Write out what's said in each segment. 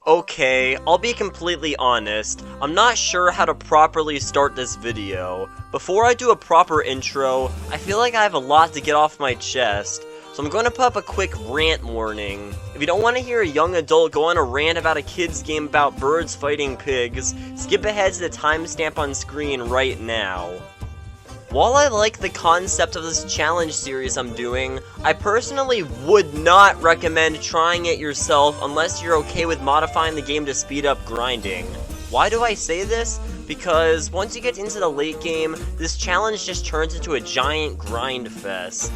Okay, I'll be completely honest, I'm not sure how to properly start this video. Before I do a proper intro, I feel like I have a lot to get off my chest, so I'm going to put up a quick rant warning. If you don't want to hear a young adult go on a rant about a kid's game about birds fighting pigs, skip ahead to the timestamp on screen right now. While I like the concept of this challenge series I'm doing, I personally would not recommend trying it yourself unless you're okay with modifying the game to speed up grinding. Why do I say this? Because once you get into the late game, this challenge just turns into a giant grind fest.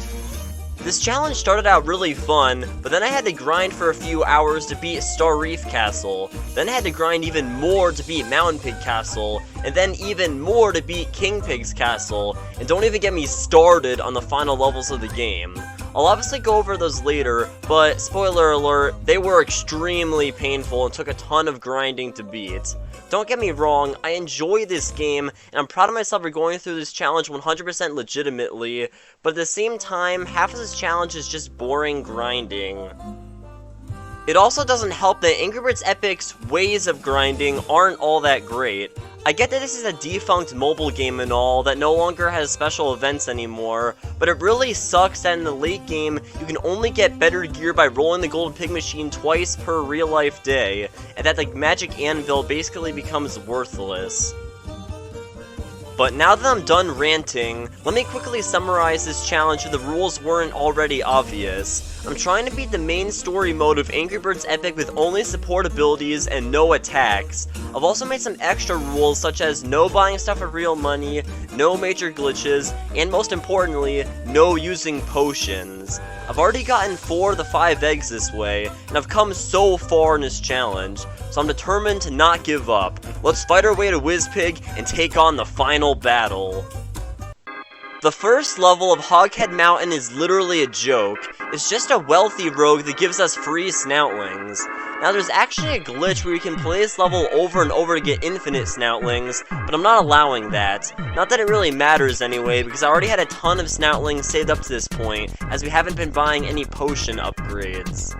This challenge started out really fun, but then I had to grind for a few hours to beat Star Reef Castle, then I had to grind even more to beat Mountain Pig Castle, and then even more to beat King Pig's Castle, and don't even get me started on the final levels of the game. I'll obviously go over those later, but spoiler alert, they were extremely painful and took a ton of grinding to beat. Don't get me wrong, I enjoy this game, and I'm proud of myself for going through this challenge 100% legitimately, but at the same time, half of this challenge is just boring grinding. It also doesn't help that Angry Birds Epic's ways of grinding aren't all that great. I get that this is a defunct mobile game and all, that no longer has special events anymore, but it really sucks that in the late game, you can only get better gear by rolling the Golden Pig machine twice per real-life day, and that the magic anvil basically becomes worthless. But now that I'm done ranting, let me quickly summarize this challenge so the rules weren't already obvious. I'm trying to beat the main story mode of Angry Birds Epic with only support abilities and no attacks. I've also made some extra rules such as no buying stuff for real money, no major glitches, and most importantly, no using potions. I've already gotten 4 of the 5 eggs this way, and I've come so far in this challenge, so I'm determined to not give up. Let's fight our way to Wizpig and take on the final battle. The first level of Hog Head Mountain is literally a joke. It's just a wealthy rogue that gives us free snoutlings. Now there's actually a glitch where you can play this level over and over to get infinite snoutlings, but I'm not allowing that. Not that it really matters anyway, because I already had a ton of snoutlings saved up to this point, as we haven't been buying any potion upgrades.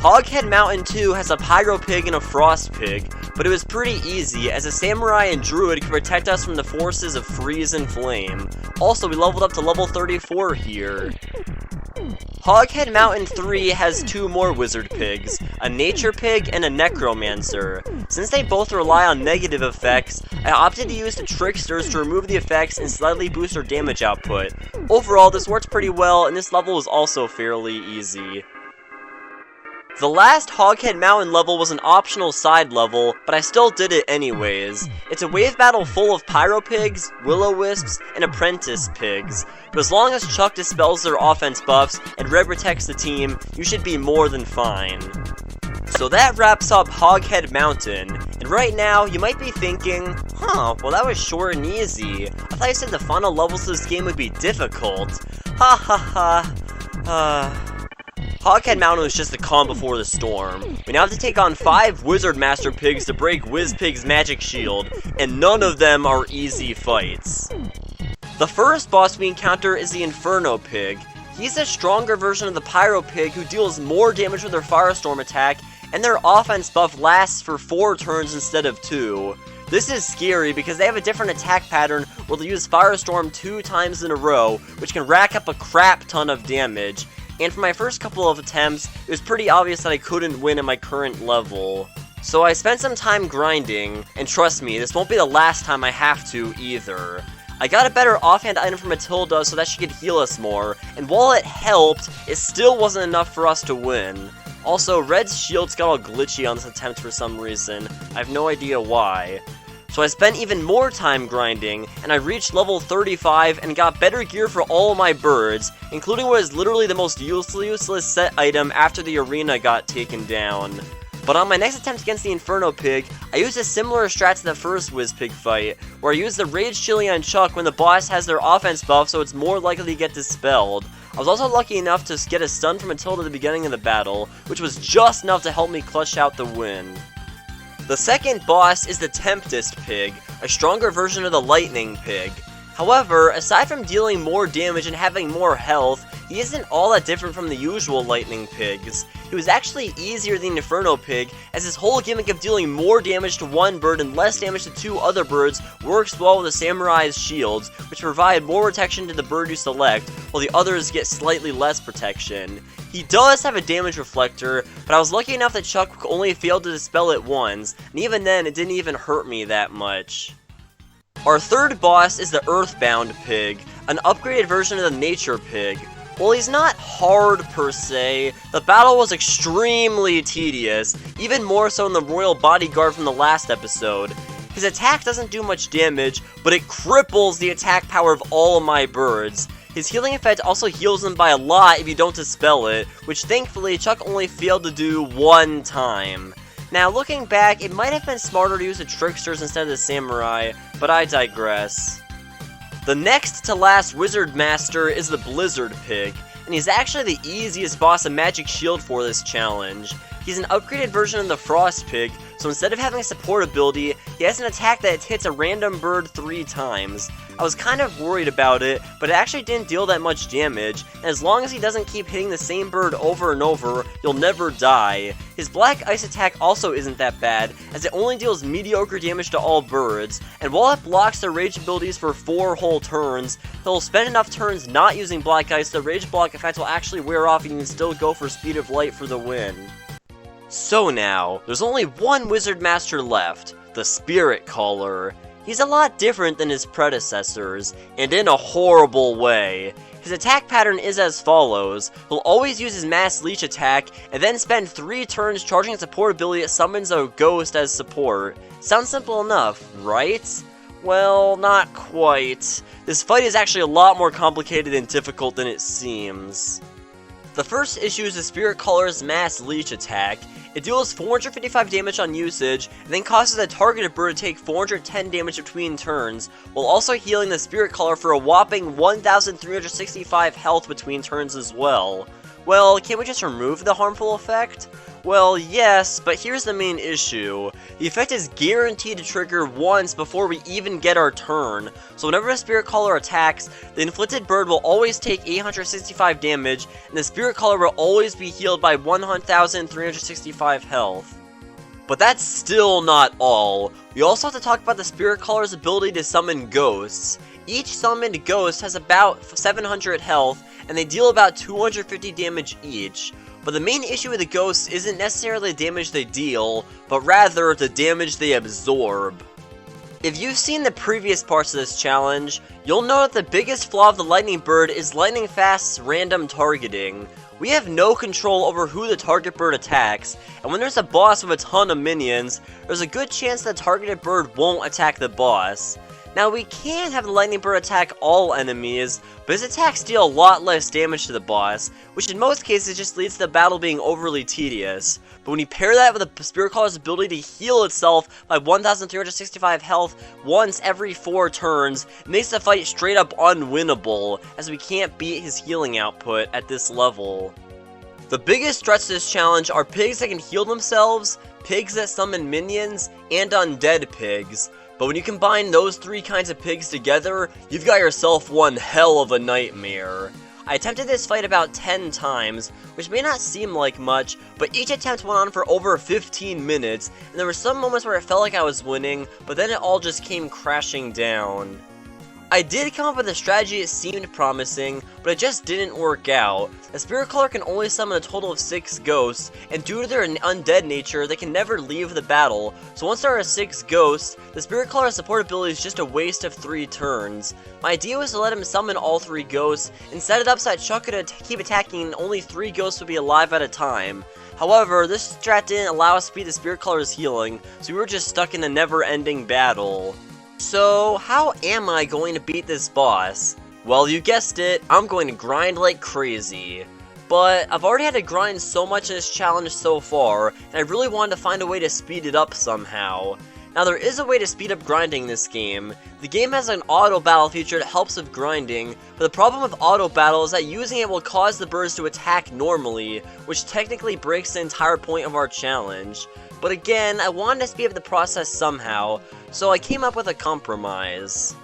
Hog Head Mountain 2 has a Pyro Pig and a Frost Pig, but it was pretty easy, as a Samurai and Druid can protect us from the forces of Freeze and Flame. Also, we leveled up to level 34 here. Hog Head Mountain 3 has 2 more Wizard Pigs, a Nature Pig and a Necromancer. Since they both rely on negative effects, I opted to use the Tricksters to remove the effects and slightly boost their damage output. Overall, this works pretty well, and this level is also fairly easy. The last Hog Head Mountain level was an optional side level, but I still did it anyways. It's a wave battle full of Pyro Pigs, Will-O-Wisps, and Apprentice Pigs, but as long as Chuck dispels their offense buffs and Red protects the team, you should be more than fine. So that wraps up Hog Head Mountain, and right now, you might be thinking, well that was short and easy. I thought you said the final levels of this game would be difficult. Ha ha ha. Hog Head Mountain was just the calm before the storm. We now have to take on 5 Wizard Master Pigs to break Wizpig's magic shield, and none of them are easy fights. The first boss we encounter is the Inferno Pig. He's a stronger version of the Pyro Pig who deals more damage with their Firestorm attack, and their offense buff lasts for 4 turns instead of 2. This is scary because they have a different attack pattern where they'll use Firestorm 2 times in a row, which can rack up a crap ton of damage. And for my first couple of attempts, it was pretty obvious that I couldn't win at my current level. So I spent some time grinding, and trust me, this won't be the last time I have to either. I got a better offhand item from Matilda so that she could heal us more, and while it helped, it still wasn't enough for us to win. Also, Red's shields got all glitchy on this attempt for some reason. I have no idea why. So I spent even more time grinding, and I reached level 35 and got better gear for all my birds, including what is literally the most useless set item after the arena got taken down. But on my next attempt against the Inferno Pig, I used a similar strat to the first Wizpig fight, where I used the Rage Chili on Chuck when the boss has their offense buff so it's more likely to get dispelled. I was also lucky enough to get a stun from Matilda at the beginning of the battle, which was just enough to help me clutch out the win. The second boss is the Tempest Pig, a stronger version of the Lightning Pig. However, aside from dealing more damage and having more health, he isn't all that different from the usual lightning pigs. He was actually easier than the Inferno pig, as his whole gimmick of dealing more damage to one bird and less damage to two other birds works well with the samurai's shields, which provide more protection to the bird you select, while the others get slightly less protection. He does have a damage reflector, but I was lucky enough that Chuck only failed to dispel it once, and even then it didn't even hurt me that much. Our third boss is the Earthbound Pig, an upgraded version of the Nature Pig. While he's not hard per se, the battle was extremely tedious, even more so than the Royal Bodyguard from the last episode. His attack doesn't do much damage, but it cripples the attack power of all of my birds. His healing effect also heals them by a lot if you don't dispel it, which thankfully Chuck only failed to do one time. Now looking back, it might have been smarter to use the Tricksters instead of the Samurai, but I digress. The next to last Wizard Master is the Blizzard Pig, and he's actually the easiest boss of Magic Shield for this challenge. He's an upgraded version of the Frost Pig, so instead of having a support ability, he has an attack that hits a random bird 3 times. I was kind of worried about it, but it actually didn't deal that much damage, and as long as he doesn't keep hitting the same bird over and over, you'll never die. His Black Ice attack also isn't that bad, as it only deals mediocre damage to all birds, and while it blocks their rage abilities for 4 whole turns, he'll spend enough turns not using Black Ice, the rage block effect will actually wear off and you can still go for Speed of Light for the win. So now, there's only one Wizard Master left, the Spirit Caller. He's a lot different than his predecessors, and in a horrible way. His attack pattern is as follows. He'll always use his Mass Leech attack, and then spend 3 turns charging a support ability that summons a ghost as support. Sounds simple enough, right? Well, not quite. This fight is actually a lot more complicated and difficult than it seems. The first issue is the Spirit Caller's Mass Leech attack. It deals 455 damage on usage, and then causes the targeted bird to take 410 damage between turns, while also healing the Spirit Caller for a whopping 1,365 health between turns as well. Well, can't we just remove the harmful effect? Well, yes, but here's the main issue. The effect is guaranteed to trigger once before we even get our turn, so whenever a Spirit Caller attacks, the inflicted bird will always take 865 damage, and the Spirit Caller will always be healed by 1,365 health. But that's still not all. We also have to talk about the Spirit Caller's ability to summon ghosts. Each summoned ghost has about 700 health, and they deal about 250 damage each. But the main issue with the ghosts isn't necessarily the damage they deal, but rather the damage they absorb. If you've seen the previous parts of this challenge, you'll know that the biggest flaw of the Lightning Bird is Lightning Fast's random targeting. We have no control over who the target bird attacks, and when there's a boss with a ton of minions, there's a good chance the targeted bird won't attack the boss. Now we can have the Lightning Bird attack all enemies, but his attacks deal a lot less damage to the boss, which in most cases just leads to the battle being overly tedious. But when you pair that with the Spirit Caller's ability to heal itself by 1,365 health once every 4 turns, it makes the fight straight up unwinnable, as we can't beat his healing output at this level. The biggest threats to this challenge are pigs that can heal themselves, pigs that summon minions, and undead pigs. But when you combine those 3 kinds of pigs together, you've got yourself one hell of a nightmare. I attempted this fight about 10 times, which may not seem like much, but each attempt went on for over 15 minutes, and there were some moments where it felt like I was winning, but then it all just came crashing down. I did come up with a strategy that seemed promising, but it just didn't work out. The Spirit Caller can only summon a total of 6 ghosts, and due to their undead nature, they can never leave the battle, so once there are 6 ghosts, the Spirit Caller's support ability is just a waste of 3 turns. My idea was to let him summon all 3 ghosts, and set it up so that Chuck could keep attacking and only 3 ghosts would be alive at a time. However, this strat didn't allow us to beat the Spirit Caller's healing, so we were just stuck in a never-ending battle. So, how am I going to beat this boss? Well, you guessed it, I'm going to grind like crazy. But I've already had to grind so much in this challenge so far, and I really wanted to find a way to speed it up somehow. Now, there is a way to speed up grinding in this game. The game has an auto battle feature that helps with grinding, but the problem with auto battle is that using it will cause the birds to attack normally, which technically breaks the entire point of our challenge. But again, I wanted to speed up the process somehow, so I came up with a compromise.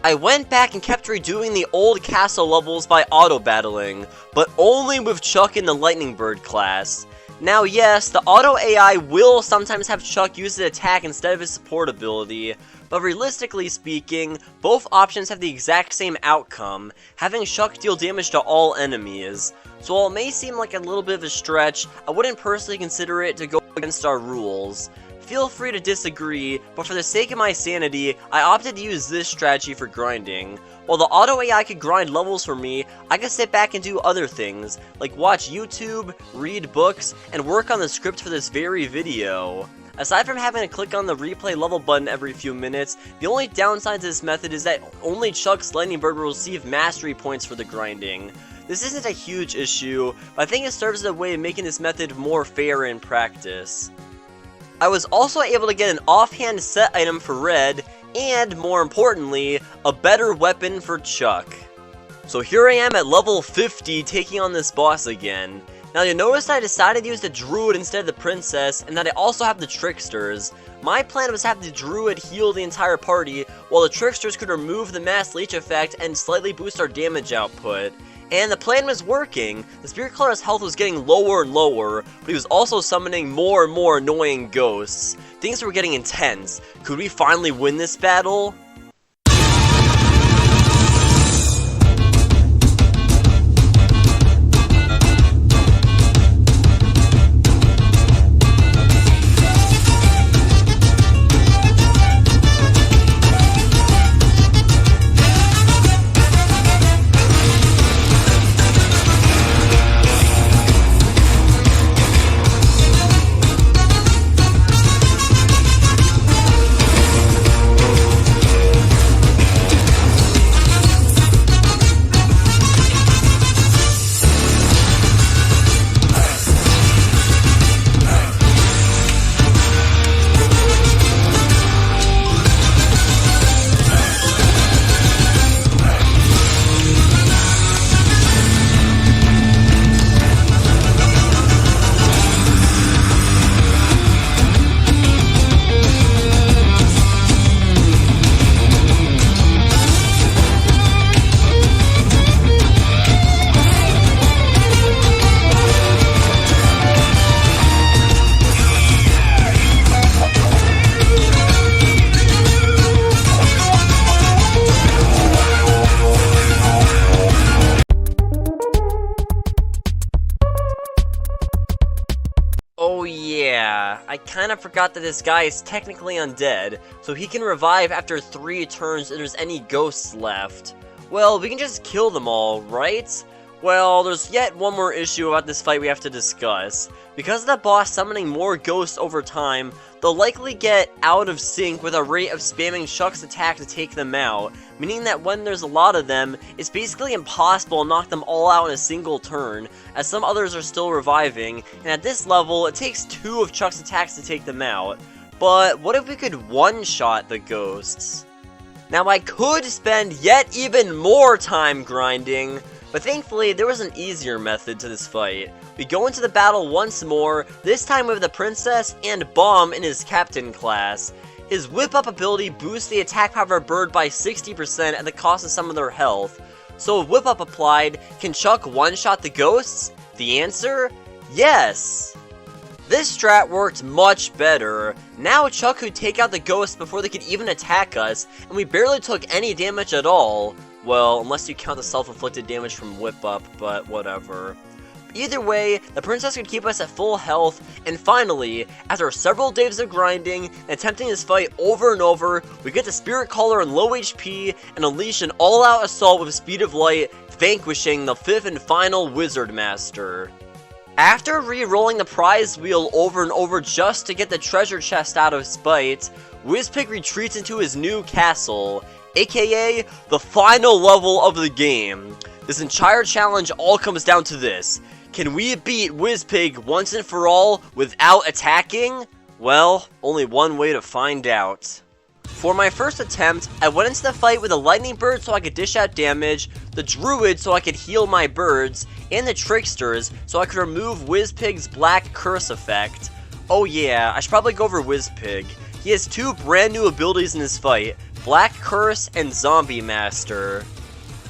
I went back and kept redoing the old castle levels by auto-battling, but only with Chuck in the Lightning Bird class. Now yes, the auto AI will sometimes have Chuck use the attack instead of his support ability, but realistically speaking, both options have the exact same outcome, having Chuck deal damage to all enemies. So while it may seem like a little bit of a stretch, I wouldn't personally consider it to go against our rules. Feel free to disagree, but for the sake of my sanity, I opted to use this strategy for grinding. While the auto AI could grind levels for me, I could sit back and do other things, like watch YouTube, read books, and work on the script for this very video. Aside from having to click on the replay level button every few minutes, the only downside to this method is that only Chuck's Lightning Bird will receive mastery points for the grinding. This isn't a huge issue, but I think it serves as a way of making this method more fair in practice. I was also able to get an offhand set item for Red, and more importantly, a better weapon for Chuck. So here I am at level 50 taking on this boss again. Now you'll notice I decided to use the Druid instead of the Princess, and that I also have the Tricksters. My plan was to have the Druid heal the entire party, while the Tricksters could remove the Mass Leech effect and slightly boost our damage output. And the plan was working. The Spirit Color's health was getting lower and lower, but he was also summoning more and more annoying ghosts. Things were getting intense. Could we finally win this battle? Oh yeah, I kinda forgot that this guy is technically undead, so he can revive after 3 turns if there's any ghosts left. Well, we can just kill them all, right? Well, there's yet one more issue about this fight we have to discuss. Because of the boss summoning more ghosts over time, they'll likely get out of sync with our rate of spamming Chuck's attack to take them out, meaning that when there's a lot of them, it's basically impossible to knock them all out in a single turn, as some others are still reviving, and at this level, it takes 2 of Chuck's attacks to take them out. But what if we could one-shot the ghosts? Now I could spend yet even more time grinding, but thankfully there was an easier method to this fight. We go into the battle once more, this time with the Princess and Bomb in his Captain class. His Whip Up ability boosts the attack power of our bird by 60% at the cost of some of their health. So with Whip Up applied, can Chuck one-shot the ghosts? The answer? Yes! This strat worked much better. Now Chuck could take out the ghosts before they could even attack us, and we barely took any damage at all. Well, unless you count the self-inflicted damage from Whip Up, but whatever. Either way, the Princess could keep us at full health, and finally, after several days of grinding and attempting this fight over and over, we get the Spirit Caller in low HP and unleash an all-out assault with Speed of Light, vanquishing the 5th and final Wizard Master. After re-rolling the prize wheel over and over just to get the treasure chest out of spite, Wizpig retreats into his new castle, aka the final level of the game. This entire challenge all comes down to this. Can we beat Wizpig once and for all without attacking? Well, only one way to find out. For my first attempt, I went into the fight with a Lightning Bird so I could dish out damage, the Druid so I could heal my birds, and the Tricksters so I could remove Wizpig's Black Curse effect. Oh yeah, I should probably go over Wizpig. He has 2 brand new abilities in this fight, Black Curse, and Zombie Master.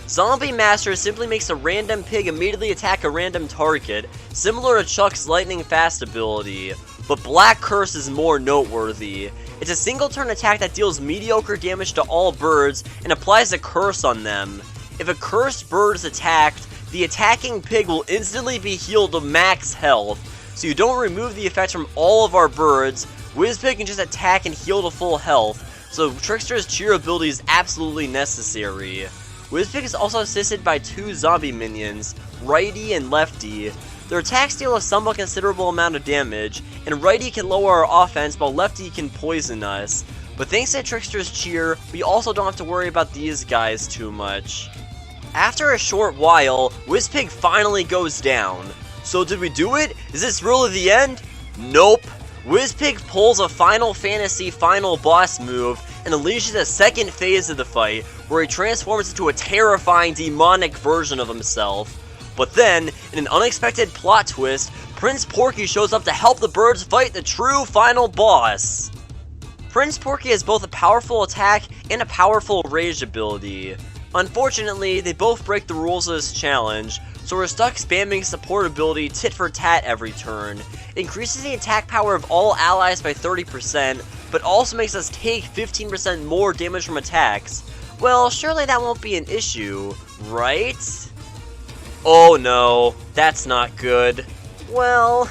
Zombie Master simply makes a random pig immediately attack a random target, similar to Chuck's Lightning Fast ability, but Black Curse is more noteworthy. It's a single turn attack that deals mediocre damage to all birds and applies a curse on them. If a cursed bird is attacked, the attacking pig will instantly be healed to max health, so you don't remove the effect from all of our birds. Wizpig can just attack and heal to full health, so Trickster's cheer ability is absolutely necessary. Wizpig is also assisted by two zombie minions, Righty and Lefty. Their attacks deal a somewhat considerable amount of damage, and Righty can lower our offense while Lefty can poison us. But thanks to Trickster's cheer, we also don't have to worry about these guys too much. After a short while, Wizpig finally goes down. So did we do it? Is this really the end? Nope. Wizpig pulls a Final Fantasy final boss move and unleashes a second phase of the fight, where he transforms into a terrifying demonic version of himself. But then, in an unexpected plot twist, Prince Porky shows up to help the birds fight the true final boss. Prince Porky has both a powerful attack and a powerful rage ability. Unfortunately, they both break the rules of this challenge, so we're stuck spamming support ability tit for tat every turn. It increases the attack power of all allies by 30%, but also makes us take 15% more damage from attacks. Well, surely that won't be an issue, right? Oh no, that's not good. Well,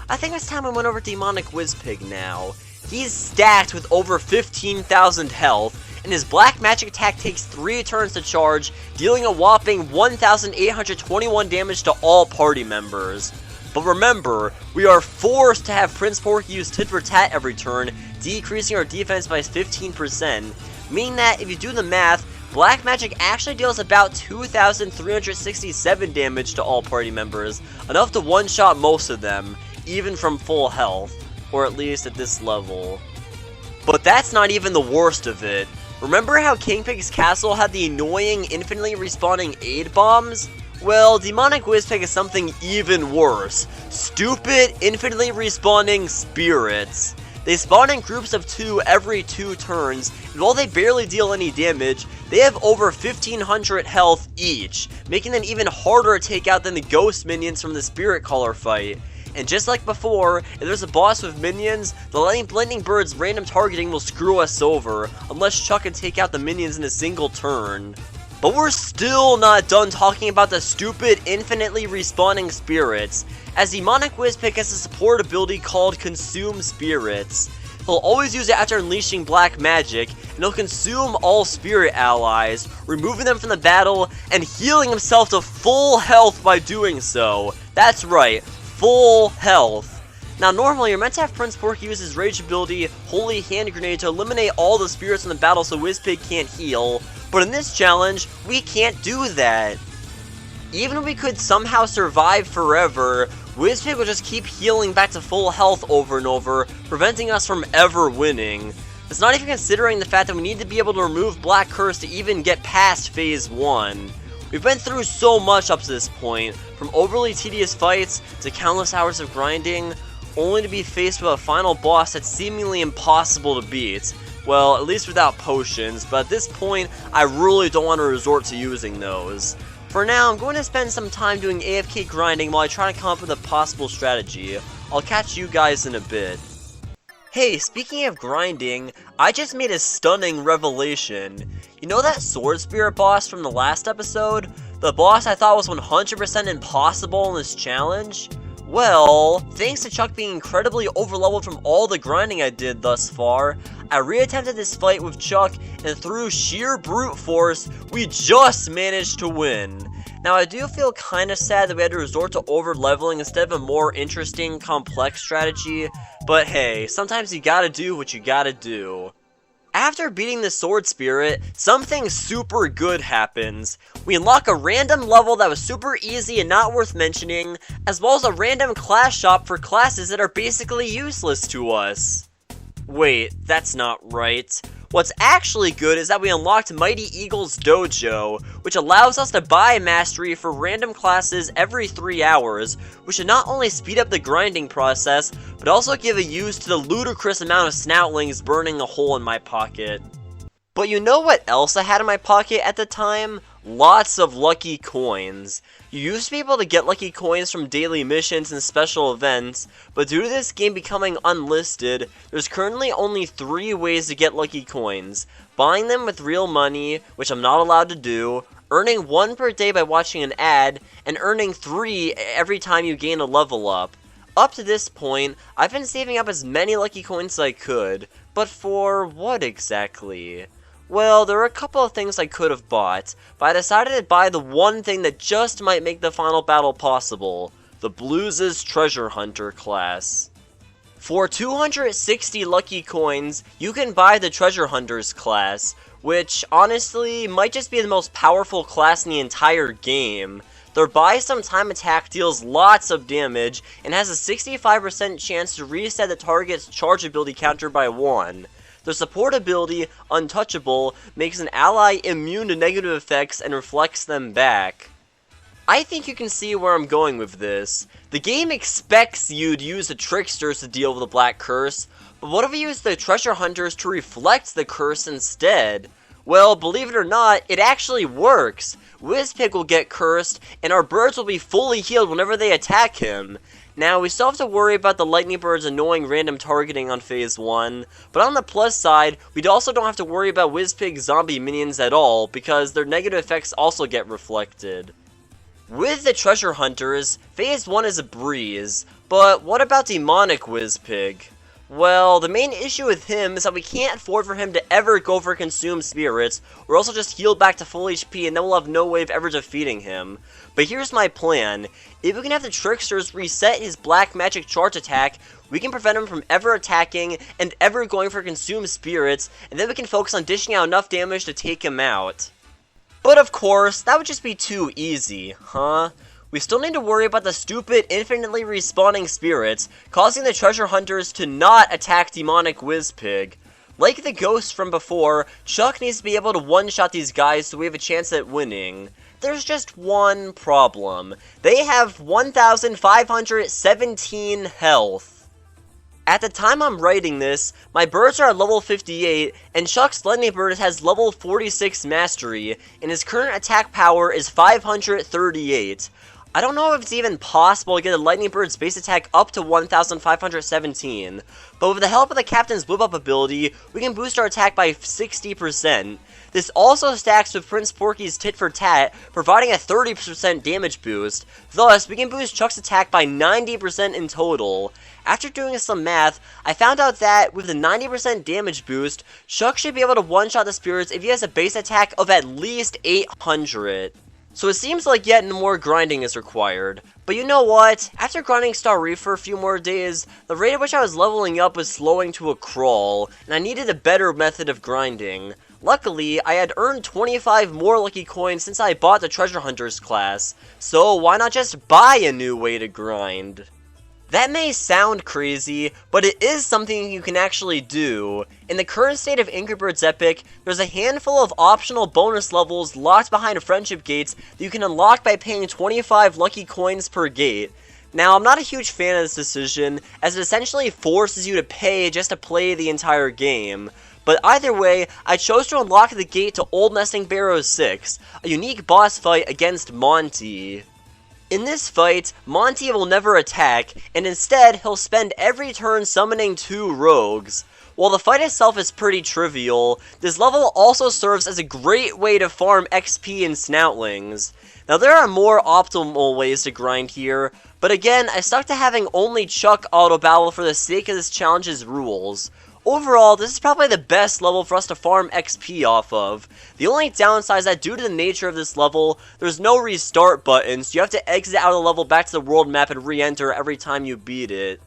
I think it's time we went over Demonic Wizpig now. He's stacked with over 15,000 health, and his black magic attack takes 3 turns to charge, dealing a whopping 1,821 damage to all party members. But remember, we are forced to have Prince Porky use tit for tat every turn, decreasing our defense by 15%, meaning that if you do the math, black magic actually deals about 2,367 damage to all party members, enough to one-shot most of them, even from full health, or at least at this level. But that's not even the worst of it. Remember how King Pig's castle had the annoying, infinitely respawning aid bombs? Well, Demonic Wizpig is something even worse. Stupid, infinitely respawning spirits. They spawn in groups of 2 every 2 turns, and while they barely deal any damage, they have over 1,500 health each, making them even harder to take out than the ghost minions from the Spirit Caller fight. And just like before, if there's a boss with minions, the Lightning Bird's random targeting will screw us over, unless Chuck can take out the minions in a single turn. But we're still not done talking about the stupid, infinitely respawning spirits, as Demonic Wizpig has a support ability called Consume Spirits. He'll always use it after unleashing black magic, and he'll consume all spirit allies, removing them from the battle, and healing himself to full health by doing so. That's right, full health. Now normally you're meant to have Prince Porky use his rage ability, Holy Hand Grenade, to eliminate all the spirits in the battle so Wizpig can't heal, but in this challenge, we can't do that. Even if we could somehow survive forever, Wizpig will just keep healing back to full health over and over, preventing us from ever winning. It's not even considering the fact that we need to be able to remove Black Curse to even get past Phase 1. We've been through so much up to this point, from overly tedious fights to countless hours of grinding, only to be faced with a final boss that's seemingly impossible to beat. Well, at least without potions, but at this point, I really don't want to resort to using those. For now, I'm going to spend some time doing AFK grinding while I try to come up with a possible strategy. I'll catch you guys in a bit. Hey, speaking of grinding, I just made a stunning revelation. You know that Sword Spirit boss from the last episode? The boss I thought was 100% impossible in this challenge? Well, thanks to Chuck being incredibly overleveled from all the grinding I did thus far, I reattempted this fight with Chuck, and through sheer brute force, we just managed to win. Now I do feel kinda sad that we had to resort to over-leveling instead of a more interesting, complex strategy, but hey, sometimes you gotta do what you gotta do. After beating the Sword Spirit, something super good happens. We unlock a random level that was super easy and not worth mentioning, as well as a random class shop for classes that are basically useless to us. Wait, that's not right. What's actually good is that we unlocked Mighty Eagle's Dojo, which allows us to buy mastery for random classes every 3 hours, which should not only speed up the grinding process, but also give a use to the ludicrous amount of snoutlings burning a hole in my pocket. But you know what else I had in my pocket at the time? Lots of lucky coins. You used to be able to get lucky coins from daily missions and special events, but due to this game becoming unlisted, there's currently only 3 ways to get lucky coins. Buying them with real money, which I'm not allowed to do, earning 1 per day by watching an ad, and earning 3 every time you gain a level up. Up to this point, I've been saving up as many lucky coins as I could, but for what exactly? Well, there are a couple of things I could have bought, but I decided to buy the one thing that just might make the final battle possible, the Blues' Treasure Hunter class. For 260 lucky coins, you can buy the Treasure Hunters class, which honestly might just be the most powerful class in the entire game. Their buy some time attack deals lots of damage and has a 65% chance to reset the target's charge ability counter by 1. Their support ability, Untouchable, makes an ally immune to negative effects and reflects them back. I think you can see where I'm going with this. The game expects you to use the Tricksters to deal with the Black Curse, but what if we use the Treasure Hunters to reflect the curse instead? Well, believe it or not, it actually works. Wizpig will get cursed, and our birds will be fully healed whenever they attack him. Now, we still have to worry about the Lightning Bird's annoying random targeting on Phase 1, but on the plus side, we also don't have to worry about Wizpig's zombie minions at all, because their negative effects also get reflected. With the Treasure Hunters, Phase 1 is a breeze, but what about Demonic Wizpig? Well, the main issue with him is that we can't afford for him to ever go for Consume Spirits, or else he'll just heal back to full HP and then we'll have no way of ever defeating him. But here's my plan. If we can have the Tricksters reset his Black Magic charge attack, we can prevent him from ever attacking and ever going for Consume Spirits, and then we can focus on dishing out enough damage to take him out. But of course, that would just be too easy, huh? We still need to worry about the stupid, infinitely respawning spirits, causing the Treasure Hunters to not attack Demonic Wizpig. Like the ghost from before, Chuck needs to be able to one-shot these guys so we have a chance at winning. There's just one problem. They have 1,517 health. At the time I'm writing this, my birds are at level 58, and Chuck's Lightning Bird has level 46 Mastery, and his current attack power is 538. I don't know if it's even possible to get a Lightning Bird's base attack up to 1,517, but with the help of the Captain's Whip Up ability, we can boost our attack by 60%. This also stacks with Prince Porky's Tit for Tat, providing a 30% damage boost. Thus, we can boost Chuck's attack by 90% in total. After doing some math, I found out that with the 90% damage boost, Chuck should be able to one-shot the spirits if he has a base attack of at least 800. So it seems like yet more grinding is required. But you know what? After grinding Star Reef for a few more days, the rate at which I was leveling up was slowing to a crawl, and I needed a better method of grinding. Luckily, I had earned 25 more lucky coins since I bought the Treasure Hunters class, so why not just buy a new way to grind? That may sound crazy, but it is something you can actually do. In the current state of Angry Birds Epic, there's a handful of optional bonus levels locked behind friendship gates that you can unlock by paying 25 lucky coins per gate. Now, I'm not a huge fan of this decision, as it essentially forces you to pay just to play the entire game. But either way, I chose to unlock the gate to Old Nesting Barrow 6, a unique boss fight against Monty. In this fight, Monty will never attack, and instead, he'll spend every turn summoning 2 rogues. While the fight itself is pretty trivial, this level also serves as a great way to farm XP and Snoutlings. Now there are more optimal ways to grind here, but again, I stuck to having only Chuck auto-battle for the sake of this challenge's rules. Overall, this is probably the best level for us to farm XP off of. The only downside is that due to the nature of this level, there's no restart button, so you have to exit out of the level back to the world map and re-enter every time you beat it.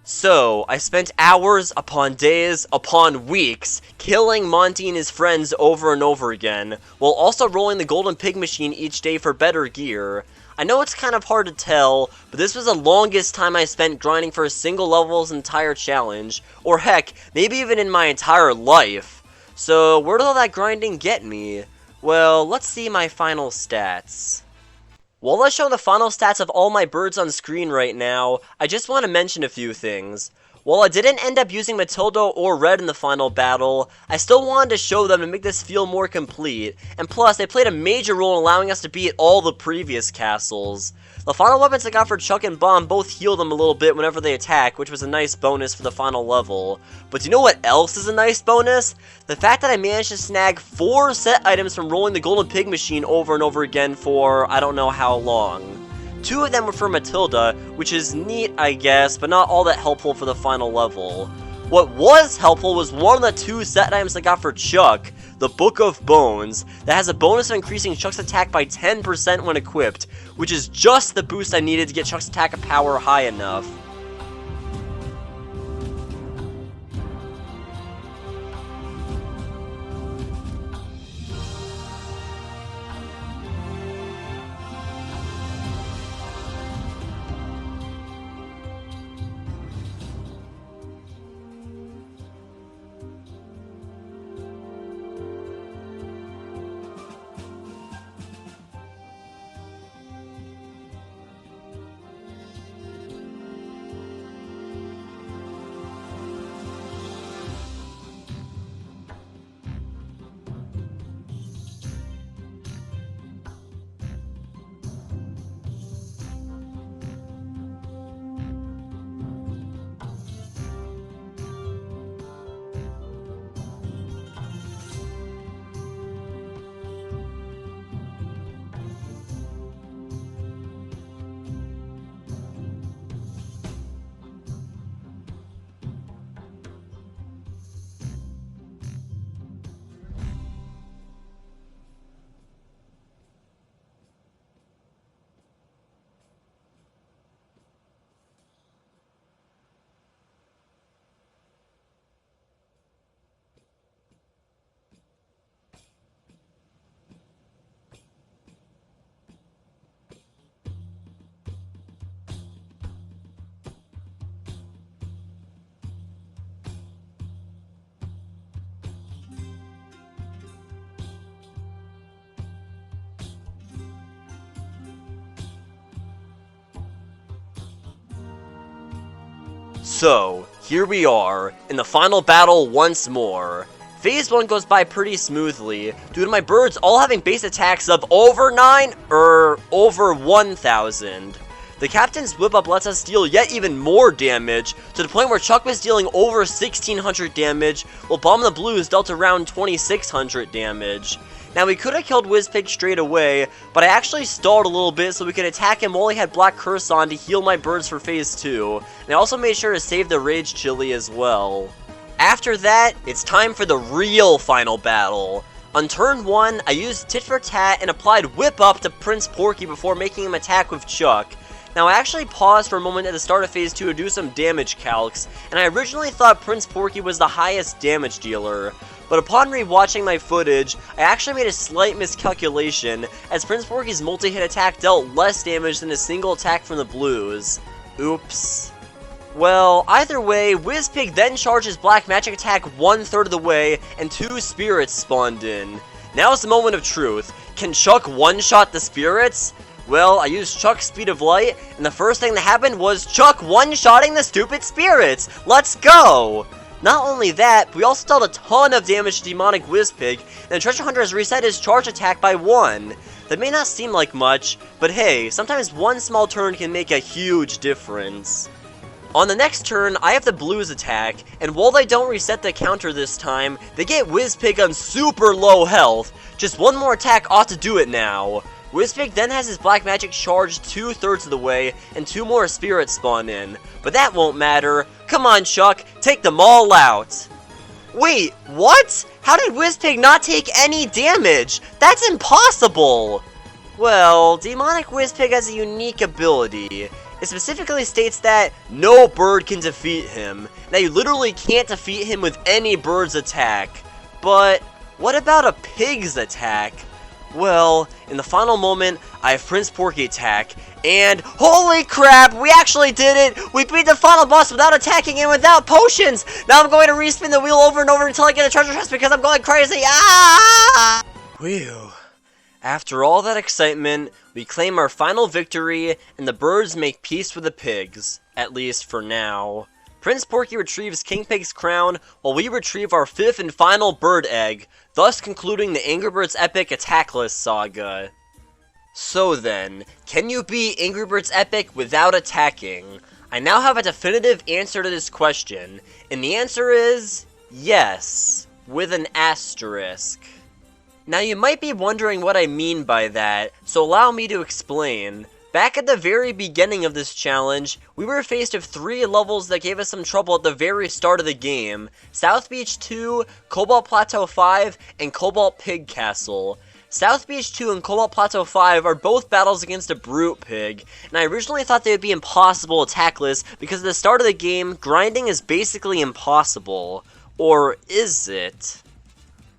So, I spent hours upon days upon weeks killing Monty and his friends over and over again, while also rolling the golden pig machine each day for better gear. I know it's kind of hard to tell, but this was the longest time I spent grinding for a single level's entire challenge, or heck, maybe even in my entire life. So, where did all that grinding get me? Well, let's see my final stats. While I show the final stats of all my birds on screen right now, I just want to mention a few things. While I didn't end up using Matilda or Red in the final battle, I still wanted to show them to make this feel more complete, and plus, they played a major role in allowing us to beat all the previous castles. The final weapons I got for Chuck and Bomb both heal them a little bit whenever they attack, which was a nice bonus for the final level. But do you know what else is a nice bonus? The fact that I managed to snag 4 set items from rolling the Golden Pig machine over and over again for I don't know how long. 2 of them were for Matilda, which is neat, I guess, but not all that helpful for the final level. What was helpful was one of the 2 set items I got for Chuck, the Book of Bones, that has a bonus of increasing Chuck's attack by 10% when equipped, which is just the boost I needed to get Chuck's attack power high enough. So, here we are, in the final battle once more. Phase 1 goes by pretty smoothly, due to my birds all having base attacks of over 1,000. The Captain's Whip Up lets us deal yet even more damage, to the point where Chuck was dealing over 1,600 damage, while Bomb the Blues dealt around 2,600 damage. Now, we could have killed Wizpig straight away, but I actually stalled a little bit so we could attack him while he had Black Curse on to heal my birds for Phase 2, and I also made sure to save the Rage Chili as well. After that, it's time for the real final battle. On turn 1, I used Tit for Tat and applied Whip Up to Prince Porky before making him attack with Chuck. Now, I actually paused for a moment at the start of Phase 2 to do some damage calcs, and I originally thought Prince Porky was the highest damage dealer. But upon rewatching my footage, I actually made a slight miscalculation, as Prince Porky's multi-hit attack dealt less damage than a single attack from the Blues. Oops. Well, either way, Wizpig then charges Black Magic attack 1/3 of the way, and 2 spirits spawned in. Now's the moment of truth. Can Chuck one-shot the spirits? Well, I used Chuck's Speed of Light, and the first thing that happened was Chuck one-shotting the stupid spirits! Let's go! Not only that, we also dealt a ton of damage to Demonic Wizpig, and the Treasure Hunter has reset his charge attack by 1. That may not seem like much, but hey, sometimes one small turn can make a huge difference. On the next turn, I have the Blues attack, and while they don't reset the counter this time, they get Wizpig on super low health. Just one more attack ought to do it now. Wizpig then has his Black Magic charged 2/3 of the way, and 2 more spirits spawn in. But that won't matter. Come on, Chuck, take them all out. Wait, what? How did Wizpig not take any damage? That's impossible! Well, Demonic Wizpig has a unique ability. It specifically states that no bird can defeat him. Now, you literally can't defeat him with any bird's attack. But what about a pig's attack? Well, in the final moment, I have Prince Porky attack, and holy crap, we actually did it! We beat the final boss without attacking and without potions! Now I'm going to respin the wheel over and over until I get a treasure chest because I'm going crazy! Ah! Whew. After all that excitement, we claim our final victory, and the birds make peace with the pigs. At least for now. Prince Porky retrieves King Pig's crown, while we retrieve our 5th and final bird egg, thus concluding the Angry Birds Epic Attackless saga. So then, can you beat Angry Birds Epic without attacking? I now have a definitive answer to this question, and the answer is yes, with an asterisk. Now you might be wondering what I mean by that, so allow me to explain. Back at the very beginning of this challenge, we were faced with 3 levels that gave us some trouble at the very start of the game: South Beach 2, Cobalt Plateau 5, and Cobalt Pig Castle. South Beach 2 and Cobalt Plateau 5 are both battles against a brute pig, and I originally thought they would be impossible attackless because at the start of the game, grinding is basically impossible. Or is it?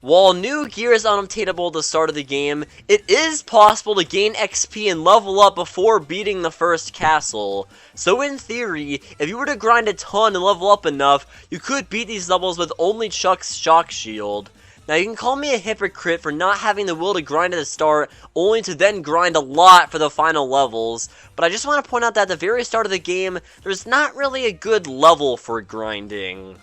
While new gear is unobtainable at the start of the game, it is possible to gain XP and level up before beating the first castle. So in theory, if you were to grind a ton and level up enough, you could beat these levels with only Chuck's shock shield. Now you can call me a hypocrite for not having the will to grind at the start, only to then grind a lot for the final levels, but I just want to point out that at the very start of the game, there's not really a good level for grinding.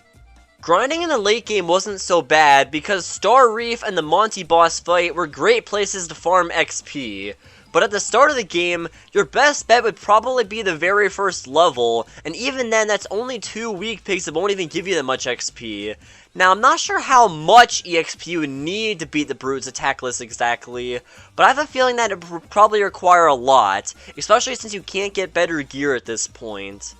Grinding in the late game wasn't so bad because Star Reef and the Monty boss fight were great places to farm XP. But at the start of the game, your best bet would probably be the very first level, and even then that's only 2 weak pigs that won't even give you that much XP. Now I'm not sure how much EXP you would need to beat the Brute's attack list exactly, but I have a feeling that it would probably require a lot, especially since you can't get better gear at this point.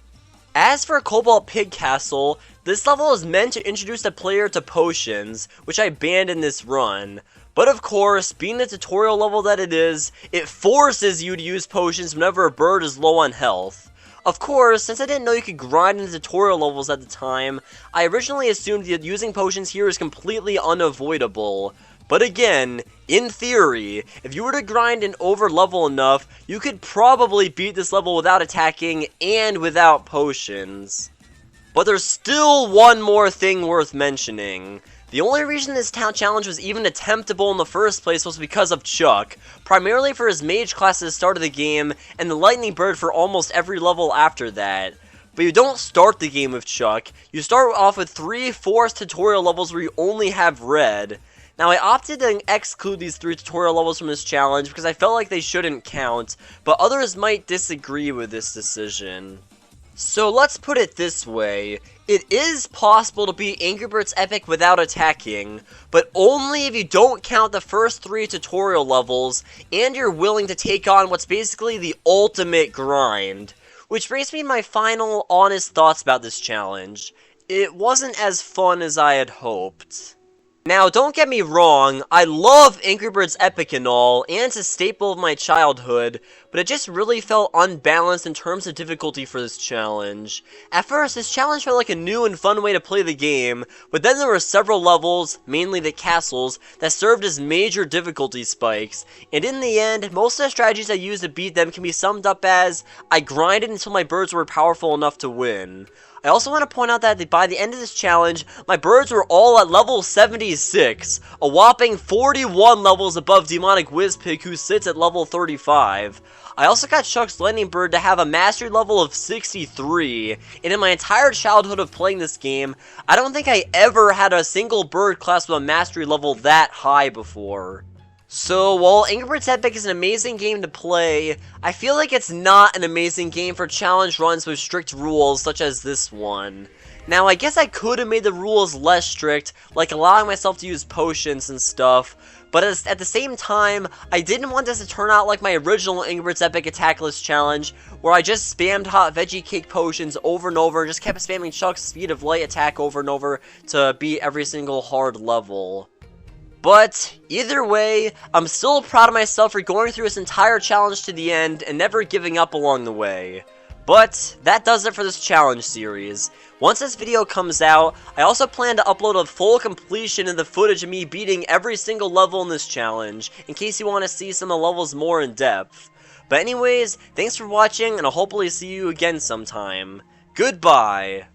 As for Cobalt Pig Castle, this level is meant to introduce the player to potions, which I banned in this run. But of course, being the tutorial level that it is, it forces you to use potions whenever a bird is low on health. Of course, since I didn't know you could grind in the tutorial levels at the time, I originally assumed that using potions here is completely unavoidable. But again, in theory, if you were to grind and over-level enough, you could probably beat this level without attacking and without potions. But there's still one more thing worth mentioning. The only reason this challenge was even attemptable in the first place was because of Chuck, primarily for his mage class at the start of the game, and the lightning bird for almost every level after that. But you don't start the game with Chuck, you start off with 3 forced tutorial levels where you only have red. Now I opted to exclude these 3 tutorial levels from this challenge because I felt like they shouldn't count, but others might disagree with this decision. So let's put it this way, it is possible to beat Angry Birds Epic without attacking, but only if you don't count the first 3 tutorial levels, and you're willing to take on what's basically the ultimate grind. Which brings me to my final honest thoughts about this challenge. It wasn't as fun as I had hoped. Now, don't get me wrong, I love Angry Birds Epic and all, and it's a staple of my childhood, but it just really felt unbalanced in terms of difficulty for this challenge. At first, this challenge felt like a new and fun way to play the game, but then there were several levels, mainly the castles, that served as major difficulty spikes, and in the end, most of the strategies I used to beat them can be summed up as, I grinded until my birds were powerful enough to win. I also want to point out that by the end of this challenge, my birds were all at level 76, a whopping 41 levels above Demonic Wizpig, who sits at level 35. I also got Chuck's Lightning Bird to have a mastery level of 63, and in my entire childhood of playing this game, I don't think I ever had a single bird class with a mastery level that high before. So, while Angry Birds Epic is an amazing game to play, I feel like it's not an amazing game for challenge runs with strict rules such as this one. Now, I guess I could have made the rules less strict, like allowing myself to use potions and stuff, but at the same time, I didn't want this to turn out like my original Angry Birds Epic Attack List challenge, where I just spammed hot veggie cake potions over and over, and just kept spamming Chuck's Speed of Light attack over and over to beat every single hard level. But, either way, I'm still proud of myself for going through this entire challenge to the end and never giving up along the way. But, that does it for this challenge series. Once this video comes out, I also plan to upload a full completion of the footage of me beating every single level in this challenge, in case you want to see some of the levels more in depth. But anyways, thanks for watching, and I'll hopefully see you again sometime. Goodbye!